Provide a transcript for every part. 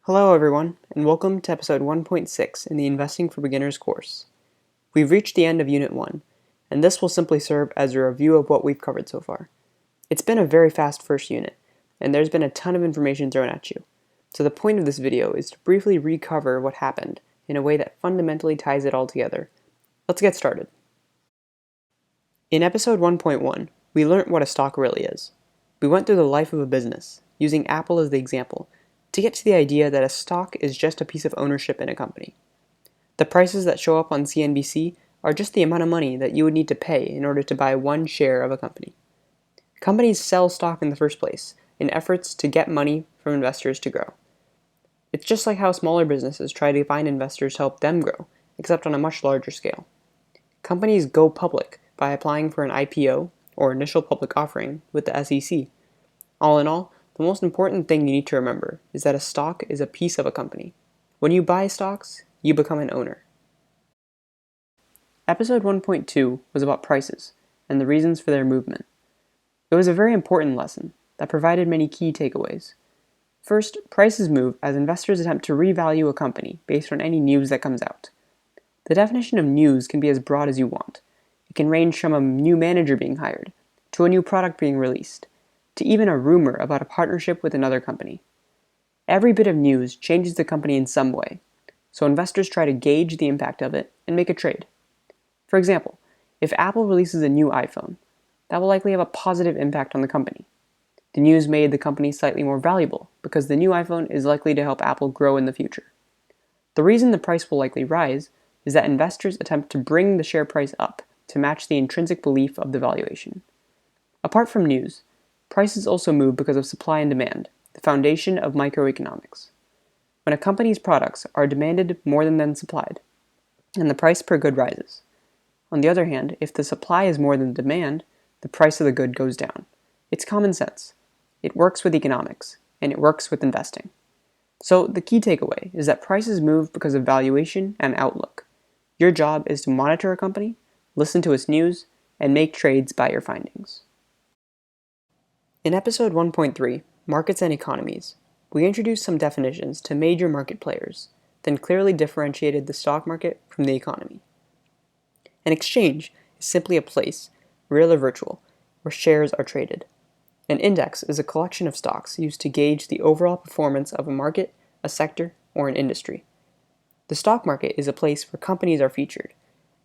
Hello everyone, and welcome to episode 1.6 in the Investing for Beginners course. We've reached the end of Unit 1, and this will simply serve as a review of what we've covered so far. It's been a very fast first unit, and there's been a ton of information thrown at you, so the point of this video is to briefly recover what happened in a way that fundamentally ties it all together. Let's get started. In episode 1.1, we learned what a stock really is. We went through the life of a business, using Apple as the example, to get to the idea that a stock is just a piece of ownership in a company. The prices that show up on CNBC are just the amount of money that you would need to pay in order to buy one share of a company. Companies sell stock in the first place in efforts to get money from investors to grow. It's just like how smaller businesses try to find investors to help them grow, except on a much larger scale. Companies go public by applying for an IPO, or initial public offering, with the SEC. All in all, the most important thing you need to remember is that a stock is a piece of a company. When you buy stocks, you become an owner. Episode 1.2 was about prices and the reasons for their movement. It was a very important lesson that provided many key takeaways. First, prices move as investors attempt to revalue a company based on any news that comes out. The definition of news can be as broad as you want. It can range from a new manager being hired, to a new product being released, to even a rumor about a partnership with another company. Every bit of news changes the company in some way, so investors try to gauge the impact of it and make a trade. For example, if Apple releases a new iPhone, that will likely have a positive impact on the company. The news made the company slightly more valuable because the new iPhone is likely to help Apple grow in the future. The reason the price will likely rise is that investors attempt to bring the share price up to match the intrinsic belief of the valuation. Apart from news, prices also move because of supply and demand, the foundation of microeconomics. When a company's products are demanded more than supplied, and the price per good rises. On the other hand, if the supply is more than demand, the price of the good goes down. It's common sense. It works with economics, and it works with investing. So the key takeaway is that prices move because of valuation and outlook. Your job is to monitor a company, listen to its news, and make trades by your findings. In episode 1.3, Markets and Economies, we introduced some definitions to major market players, then clearly differentiated the stock market from the economy. An exchange is simply a place, real or virtual, where shares are traded. An index is a collection of stocks used to gauge the overall performance of a market, a sector, or an industry. The stock market is a place where companies are featured,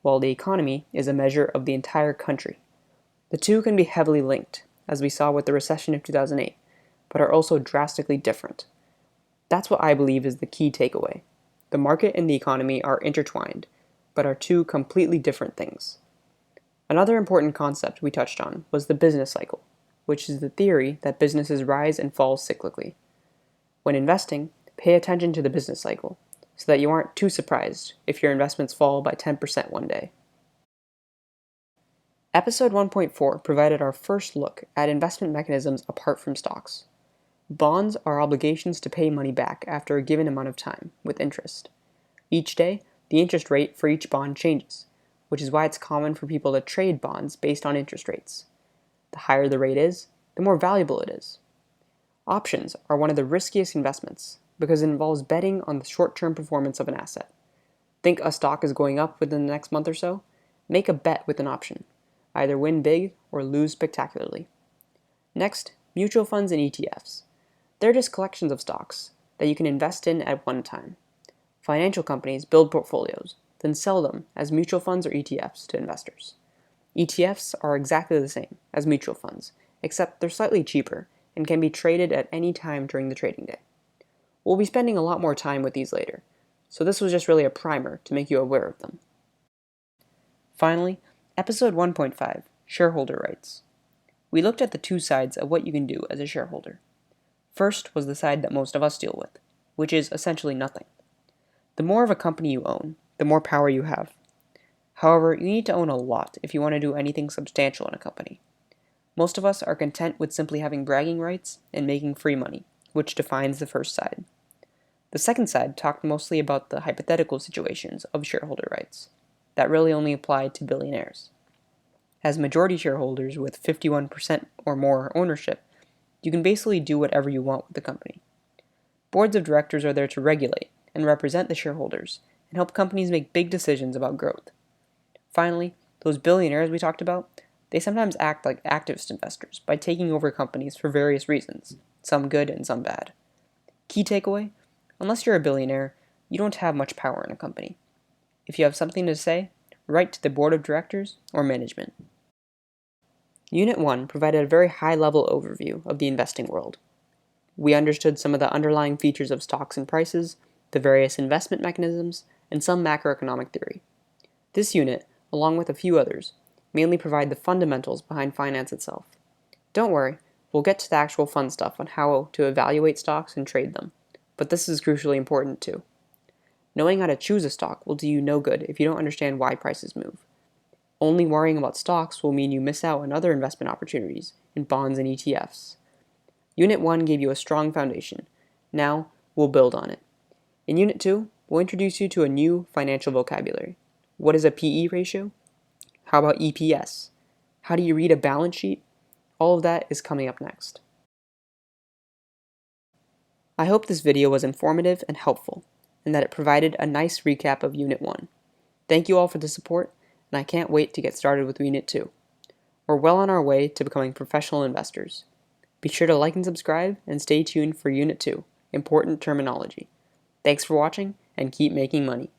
while the economy is a measure of the entire country. The two can be heavily linked, as we saw with the recession of 2008, but are also drastically different. That's what I believe is the key takeaway. The market and the economy are intertwined, but are two completely different things. Another important concept we touched on was the business cycle, which is the theory that businesses rise and fall cyclically. When investing, pay attention to the business cycle, so that you aren't too surprised if your investments fall by 10% one day. Episode 1.4 provided our first look at investment mechanisms apart from stocks. Bonds are obligations to pay money back after a given amount of time, with interest. Each day, the interest rate for each bond changes, which is why it's common for people to trade bonds based on interest rates. The higher the rate is, the more valuable it is. Options are one of the riskiest investments because it involves betting on the short-term performance of an asset. Think a stock is going up within the next month or so? Make a bet with an option. Either win big or lose spectacularly. Next, mutual funds and ETFs. They're just collections of stocks that you can invest in at one time. Financial companies build portfolios, then sell them as mutual funds or ETFs to investors. ETFs are exactly the same as mutual funds, except they're slightly cheaper and can be traded at any time during the trading day. We'll be spending a lot more time with these later, so this was just really a primer to make you aware of them. Finally, Episode 1.5, Shareholder Rights. We looked at the two sides of what you can do as a shareholder. First was the side that most of us deal with, which is essentially nothing. The more of a company you own, the more power you have. However, you need to own a lot if you want to do anything substantial in a company. Most of us are content with simply having bragging rights and making free money, which defines the first side. The second side talked mostly about the hypothetical situations of shareholder rights that really only apply to billionaires. As majority shareholders with 51% or more ownership, you can basically do whatever you want with the company. Boards of directors are there to regulate and represent the shareholders and help companies make big decisions about growth. Finally, those billionaires we talked about, they sometimes act like activist investors by taking over companies for various reasons, some good and some bad. Key takeaway: unless you're a billionaire, you don't have much power in a company. If you have something to say, write to the board of directors or management. Unit 1 provided a very high-level overview of the investing world. We understood some of the underlying features of stocks and prices, the various investment mechanisms, and some macroeconomic theory. This unit, along with a few others, mainly provide the fundamentals behind finance itself. Don't worry, we'll get to the actual fun stuff on how to evaluate stocks and trade them, but this is crucially important too. Knowing how to choose a stock will do you no good if you don't understand why prices move. Only worrying about stocks will mean you miss out on other investment opportunities in bonds and ETFs. Unit 1 gave you a strong foundation. Now, we'll build on it. In Unit 2, we'll introduce you to a new financial vocabulary. What is a PE ratio? How about EPS? How do you read a balance sheet? All of that is coming up next. I hope this video was informative and helpful, and that it provided a nice recap of Unit 1. Thank you all for the support, and I can't wait to get started with Unit 2. We're well on our way to becoming professional investors. Be sure to like and subscribe, and stay tuned for Unit 2, Important Terminology. Thanks for watching, and keep making money.